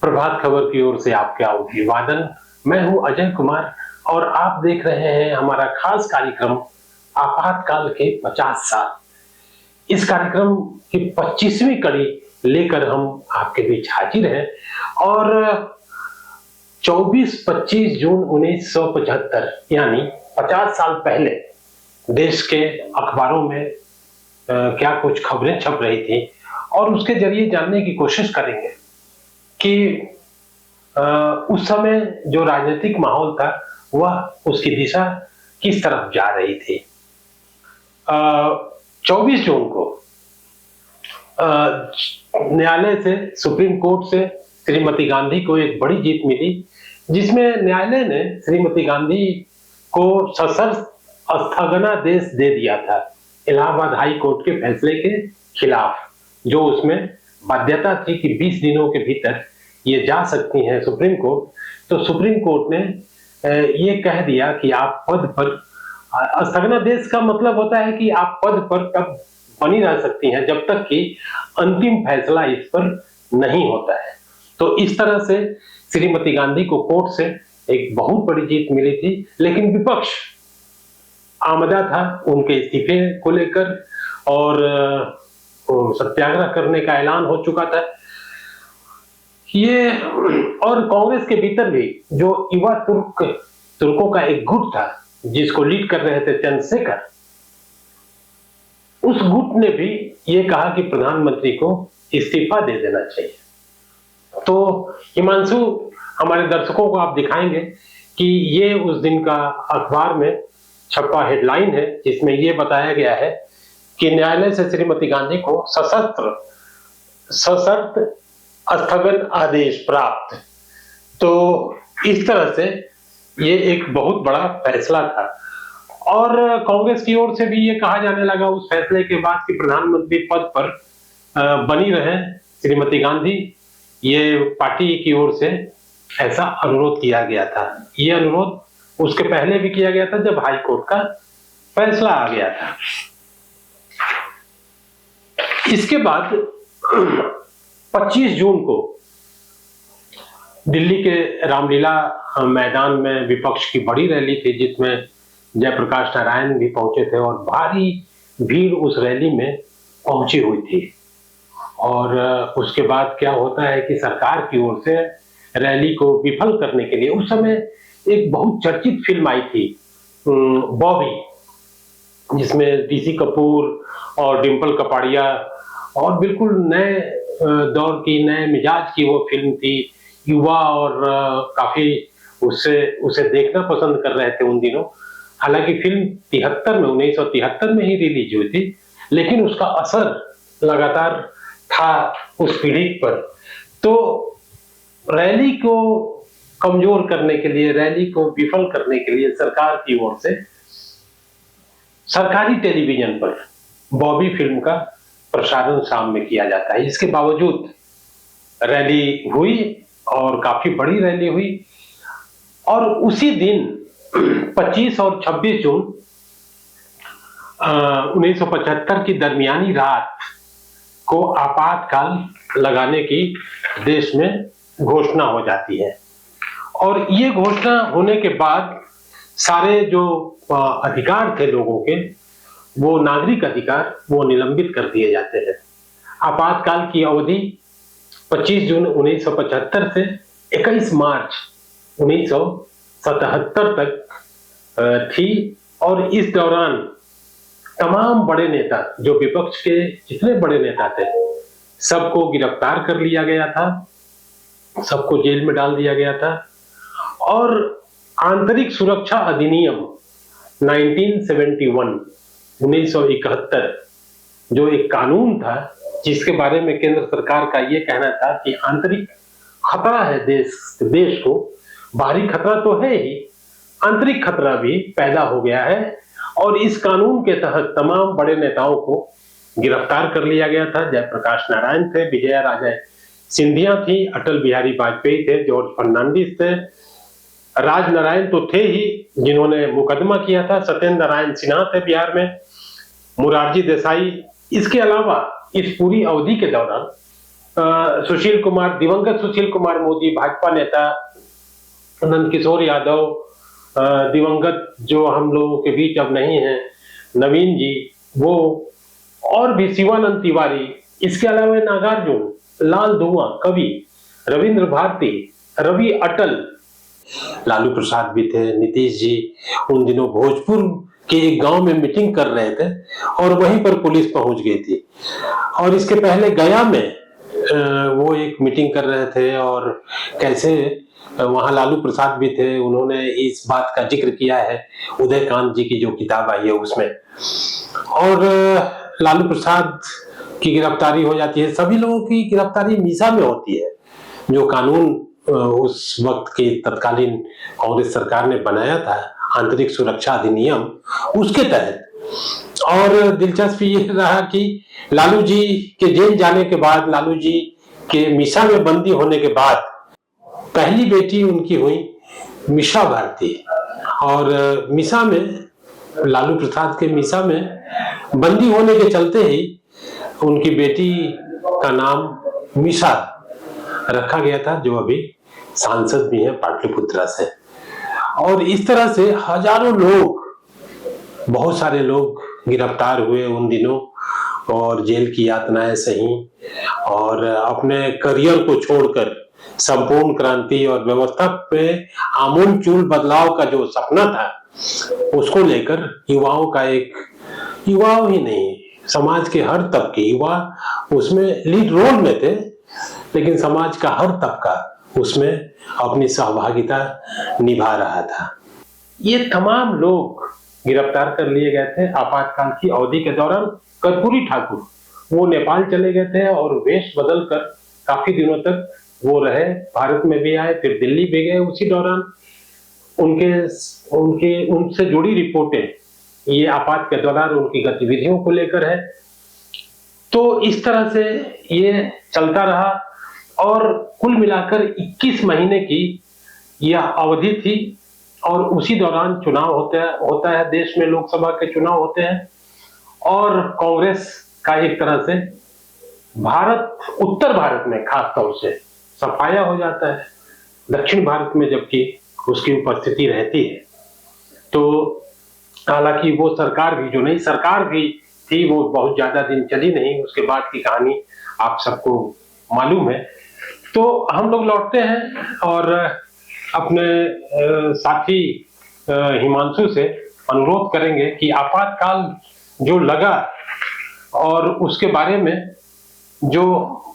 प्रभात खबर की ओर से आपका अभिवादन। मैं हूं अजय कुमार और आप देख रहे हैं हमारा खास कार्यक्रम आपातकाल के 50 साल। इस कार्यक्रम की 25वीं कड़ी लेकर हम आपके बीच हाजिर हैं और 24-25 जून 1975 यानी 50 साल पहले देश के अखबारों में क्या कुछ खबरें छप रही थी और उसके जरिए जानने की कोशिश करेंगे कि उस समय जो राजनीतिक माहौल था वह उसकी दिशा किस तरफ जा रही थी। 24 जून को न्यायालय से, सुप्रीम कोर्ट से श्रीमती गांधी को एक बड़ी जीत मिली, जिसमें न्यायालय ने श्रीमती गांधी को सशर्त स्थगनादेश दे दिया था इलाहाबाद हाई कोर्ट के फैसले के खिलाफ, जो उसमें बाध्यता थी कि 20 दिनों के भीतर ये जा सकती हैं सुप्रीम कोर्ट। तो सुप्रीम कोर्ट ने ये कह दिया कि आप पद पर, स्थगनादेश का मतलब होता है कि आप पद पर तब बनी रह सकती हैं जब तक कि अंतिम फैसला इस पर नहीं होता है। तो इस तरह से श्रीमती गांधी को कोर्ट से एक बहुत बड़ी जीत मिली थी, लेकिन विपक्ष आमदा था उनके इस्तीफे को लेकर और सत्याग्रह करने का ऐलान हो चुका था ये। और कांग्रेस के भीतर भी जो युवा तुर्कों का एक गुट था जिसको लीड कर रहे थे चंद्रशेखर, उस गुट ने भी ये कहा कि प्रधानमंत्री को इस्तीफा दे देना चाहिए। तो हिमांशु, हमारे दर्शकों को आप दिखाएंगे कि ये उस दिन का अखबार में छपा हेडलाइन है, जिसमें ये बताया गया है कि न्यायालय से श्रीमती गांधी को सशर्त स्थगन आदेश प्राप्त। तो इस तरह से ये एक बहुत बड़ा फैसला था और कांग्रेस की ओर से भी ये कहा जाने लगा उस फैसले के बाद कि प्रधानमंत्री पद पर बनी रहे श्रीमती गांधी। ये पार्टी की ओर से ऐसा अनुरोध किया गया था। ये अनुरोध उसके पहले भी किया गया था जब हाई कोर्ट का फैसला आ गया था। इसके बाद 25 जून को दिल्ली के रामलीला मैदान में विपक्ष की बड़ी रैली थी, जिसमें जयप्रकाश नारायण भी पहुंचे थे और भारी भीड़ उस रैली में पहुंची हुई थी। और उसके बाद क्या होता है कि सरकार की ओर से रैली को विफल करने के लिए उस समय एक बहुत चर्चित फिल्म आई थी बॉबी, जिसमें ऋषि कपूर और डिंपल कपाड़िया और बिल्कुल नए दौर की, नए मिजाज की वो फिल्म थी। युवा और काफी उसे देखना पसंद कर रहे थे उन दिनों। हालांकि फिल्म 1973 में ही रिलीज हुई थी, लेकिन उसका असर लगातार था उस पीढ़ी पर। तो रैली को कमजोर करने के लिए, रैली को विफल करने के लिए सरकार की ओर से सरकारी टेलीविजन पर बॉबी फिल्म का प्रसारण शाम में किया जाता है। इसके बावजूद रैली हुई और काफी बड़ी रैली हुई और उसी दिन 25 और 26 जून 1975 की दरमियानी रात को आपातकाल लगाने की देश में घोषणा हो जाती है। और ये घोषणा होने के बाद सारे जो अधिकार थे लोगों के, वो नागरिक अधिकार, वो निलंबित कर दिए जाते हैं। आपातकाल की अवधि 25 जून 1975 से 21 मार्च 1977 तक थी और इस दौरान तमाम बड़े नेता, जो विपक्ष के जितने बड़े नेता थे, सबको गिरफ्तार कर लिया गया था, सबको जेल में डाल दिया गया था। और आंतरिक सुरक्षा अधिनियम 1971 जो एक कानून था, जिसके बारे में केंद्र सरकार का ये कहना था कि आंतरिक खतरा है देश को, बाहरी खतरा तो है ही, आंतरिक खतरा भी पैदा हो गया है। और इस कानून के तहत तमाम बड़े नेताओं को गिरफ्तार कर लिया गया था। जयप्रकाश नारायण थे, विजया राजे सिंधिया थी, अटल बिहारी वाजपेयी थे, जॉर्ज फर्नांडिस थे, राज नारायण तो थे ही जिन्होंने मुकदमा किया था, सत्येंद्र नारायण सिन्हा थे बिहार में, मुरारजी देसाई। इसके अलावा इस पूरी अवधि के दौरान सुशील कुमार, दिवंगत सुशील कुमार मोदी, भाजपा नेता नंद किशोर यादव, दिवंगत जो हम लोगों के बीच अब नहीं है नवीन जी, वो और भी शिवानंद तिवारी, इसके अलावा नागार्जुन, लाल धुआं कवि, रविंद्र भारती, रवि अटल, लालू प्रसाद भी थे, नीतीश जी उन दिनों भोजपुर के एक गांव में मीटिंग कर रहे थे और वहीं पर पुलिस पहुंच गई थी। और इसके पहले गया में वो एक मीटिंग कर रहे थे और कैसे वहां लालू प्रसाद भी थे, उन्होंने इस बात का जिक्र किया है उदयकांत जी की जो किताब आई है उसमें। और लालू प्रसाद की गिरफ्तारी हो जाती है। सभी लोगों की गिरफ्तारी मीसा में होती है, जो कानून उस वक्त की तत्कालीन कांग्रेस सरकार ने बनाया था, आंतरिक सुरक्षा अधिनियम, उसके तहत। और दिलचस्प ये रहा कि लालू जी के जेल जाने के बाद, लालू जी के मीसा में बंदी होने के बाद पहली बेटी उनकी हुई मीसा भारती। और मीसा में, लालू प्रसाद के मीसा में बंदी होने के चलते ही उनकी बेटी का नाम मीसा रखा गया था, जो अभी सांसद भी है पाटलिपुत्रा से। और इस तरह से हजारों लोग, बहुत सारे लोग गिरफ्तार हुए उन दिनों और जेल की यातनाएं सही, और अपने करियर को छोड़कर संपूर्ण क्रांति और व्यवस्था पे आमूलचूल बदलाव का जो सपना था उसको लेकर युवाओं का एक, युवाओं ही नहीं समाज के हर तबके युवा उसमें लीड रोल में थे, लेकिन समाज का हर तबका उसमें अपनी सहभागिता निभा रहा था। ये तमाम लोग गिरफ्तार कर लिए गए थे आपातकाल की अवधि के दौरान। कर्पूरी ठाकुर वो नेपाल चले गए थे और वेश बदलकर काफी दिनों तक वो रहे, भारत में भी आए, फिर दिल्ली भी गए। उसी दौरान उनसे जुड़ी रिपोर्टें ये आपात के दौरान उनकी गतिविधियों को लेकर है। तो इस तरह से ये चलता रहा और कुल मिलाकर 21 महीने की यह अवधि थी। और उसी दौरान चुनाव होता है देश में, लोकसभा के चुनाव होते हैं और कांग्रेस का एक तरह से उत्तर भारत में खास तौर से सफाया हो जाता है, दक्षिण भारत में जबकि उसकी उपस्थिति रहती है। तो हालांकि वो सरकार भी, जो नई सरकार भी थी, वो बहुत ज्यादा दिन चली नहीं, उसके बाद की कहानी आप सबको मालूम है। तो हम लोग लौटते हैं और अपने साथी हिमांशु से अनुरोध करेंगे कि आपातकाल जो लगा और उसके बारे में जो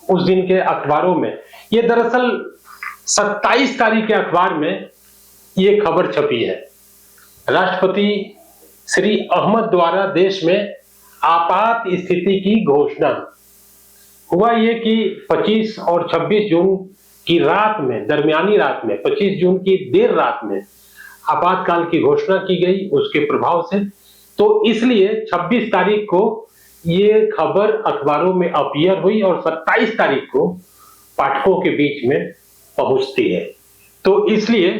उस दिन के अखबारों में, ये दरअसल 27 तारीख के अखबार में ये खबर छपी है। राष्ट्रपति श्री अहमद द्वारा देश में आपात स्थिति की घोषणा। हुआ ये कि 25 और 26 जून की रात में, दरमियानी रात में, 25 जून की देर रात में आपातकाल की घोषणा की गई उसके प्रभाव से। तो इसलिए 26 तारीख को ये खबर अखबारों में अपीयर हुई और 27 तारीख को पाठकों के बीच में पहुंचती है। तो इसलिए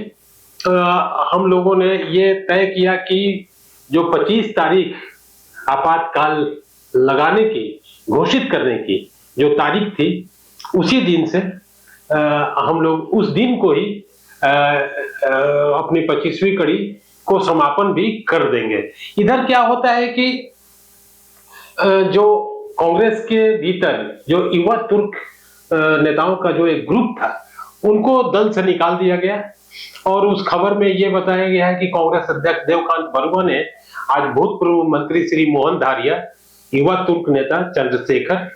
हम लोगों ने ये तय किया कि जो 25 तारीख आपातकाल लगाने की, घोषित करने की जो तारीख थी, उसी दिन से हम लोग उस दिन को ही अपनी 25वीं कड़ी को समापन भी कर देंगे। इधर क्या होता है कि जो कांग्रेस के भीतर जो युवा तुर्क नेताओं का जो एक ग्रुप था, उनको दल से निकाल दिया गया और उस खबर में यह बताया गया है कि कांग्रेस अध्यक्ष देवकांत बरुआ ने आज भूतपूर्व मंत्री श्री मोहन धारिया, युवा तुर्क नेता चंद्रशेखर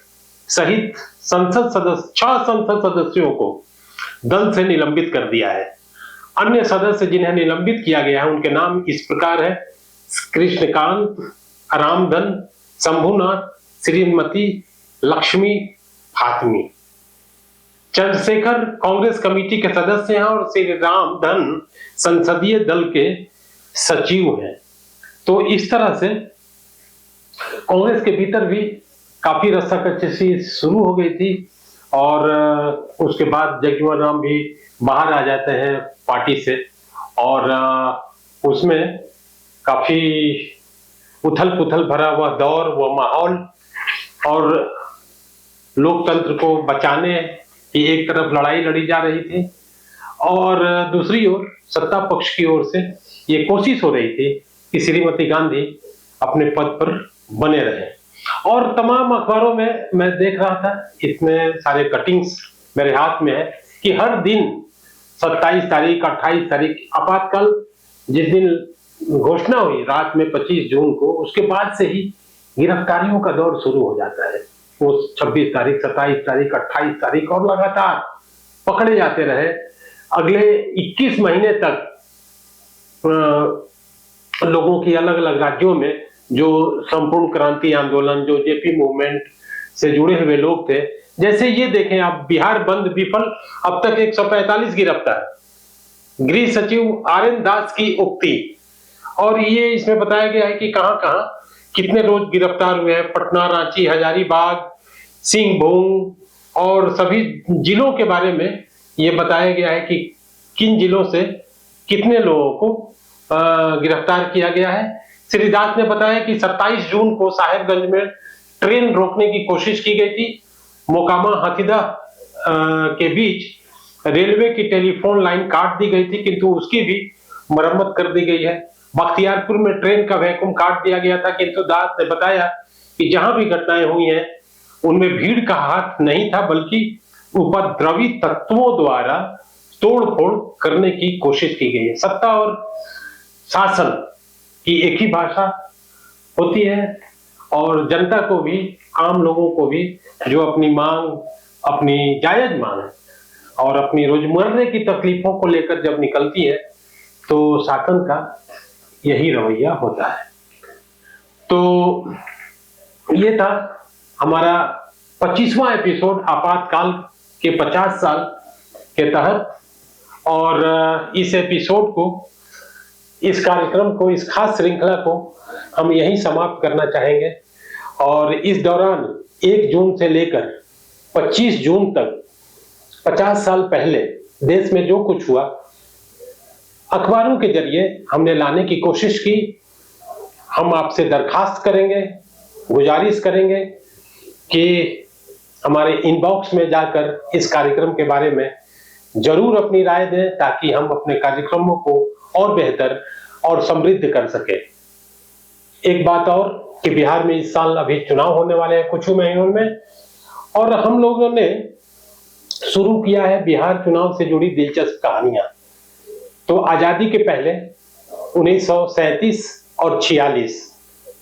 सहित 6 संसद सदस्यों को दल से निलंबित कर दिया है। अन्य सदस्य जिन्हें निलंबित किया गया है उनके नाम इस प्रकार है: कृष्णकांत, रामधन, शंभुनाथ, श्रीमती लक्ष्मी फातमी। चंद्रशेखर कांग्रेस कमेटी के सदस्य हैं और श्री रामधन संसदीय दल के सचिव हैं। तो इस तरह से कांग्रेस के भीतर भी काफी रस्साकसी शुरू हो गई थी और उसके बाद जगजीवन राम भी बाहर आ जाते हैं पार्टी से और उसमें काफी उथल पुथल भरा हुआ दौर, वह माहौल। और लोकतंत्र को बचाने की एक तरफ लड़ाई लड़ी जा रही थी और दूसरी ओर सत्ता पक्ष की ओर से ये कोशिश हो रही थी कि श्रीमती गांधी अपने पद पर बने रहे। और तमाम अखबारों में मैं देख रहा था, इतने सारे कटिंग्स मेरे हाथ में है कि हर दिन 27 तारीख 28 तारीख आपातकाल जिस दिन घोषणा हुई रात में 25 जून को, उसके बाद से ही गिरफ्तारियों का दौर शुरू हो जाता है। वो 26 तारीख 27 तारीख 28 तारीख और लगातार पकड़े जाते रहे। अगले 21 महीने तक लोगों की अलग अलग राज्यों में जो संपूर्ण क्रांति आंदोलन, जो जेपी मूवमेंट से जुड़े हुए लोग थे, जैसे ये देखें आप, बिहार बंद विफल, अब तक 145 गिरफ्तार, गृह सचिव आर.एन. दास की उक्ति। और ये इसमें बताया गया है कि कहां कहां कितने लोग गिरफ्तार हुए हैं, पटना, रांची, हजारीबाग, सिंहभूम और सभी जिलों के बारे में ये बताया गया है कि किन जिलों से कितने लोगों को गिरफ्तार किया गया है। श्री दास ने बताया कि 27 जून को साहेबगंज में ट्रेन रोकने की कोशिश की गई थी। मोकामा हाथीदह के बीच रेलवे की टेलीफोन लाइन काट दी गई थी, किंतु उसकी भी मरम्मत कर दी गई है। बख्तियारपुर में ट्रेन का वैक्यूम काट दिया गया था, किंतु दास ने बताया कि जहां भी घटनाएं हुई हैं उनमें भीड़ का हाथ नहीं था, बल्कि उपद्रवी तत्वों द्वारा तोड़फोड़ करने की कोशिश की गई है। सत्ता और शासन की एक ही भाषा होती है और जनता को भी, आम लोगों को भी, जो अपनी मांग, अपनी जायज मांग और अपनी रोजमर्रे की तकलीफों को लेकर जब निकलती है तो शासन का यही रवैया होता है। तो ये था हमारा 25वां एपिसोड आपातकाल के 50 साल के तहत। और इस एपिसोड को, इस कार्यक्रम को, इस खास श्रृंखला को हम यहीं समाप्त करना चाहेंगे। और इस दौरान 1 जून से लेकर 25 जून तक 50 साल पहले देश में जो कुछ हुआ, अखबारों के जरिए हमने लाने की कोशिश की। हम आपसे दरखास्त करेंगे, गुजारिश करेंगे कि हमारे इनबॉक्स में जाकर इस कार्यक्रम के बारे में जरूर अपनी राय दें, ताकि हम अपने कार्यक्रमों को और बेहतर और समृद्ध कर सके। एक बात और कि बिहार में इस साल अभी चुनाव होने वाले हैं कुछ ही महीनों में, और हम लोगों ने शुरू किया है बिहार चुनाव से जुड़ी दिलचस्प कहानियां। तो आजादी के पहले 1937 और 46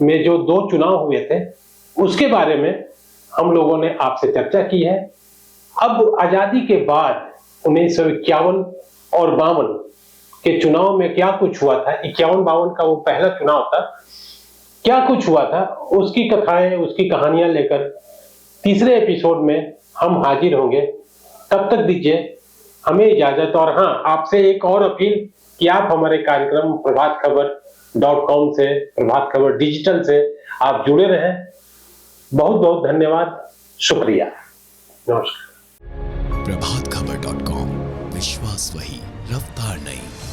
में जो 2 चुनाव हुए थे, उसके बारे में हम लोगों ने आपसे चर्चा की है। अब आजादी के बाद 1951 और 52 के चुनाव में क्या कुछ हुआ था, 51-52 का वो पहला चुनाव था, क्या कुछ हुआ था, उसकी कथाएं, उसकी कहानियां लेकर तीसरे एपिसोड में हम हाजिर होंगे। तब तक दीजिए हमें इजाजत। और हाँ, आपसे एक और अपील कि आप हमारे कार्यक्रम प्रभातखबर.com से, प्रभात खबर डिजिटल से आप जुड़े रहें। बहुत बहुत धन्यवाद, शुक्रिया, नमस्कार। प्रभातखबर.com, विश्वास वही, रफ्तार नहीं।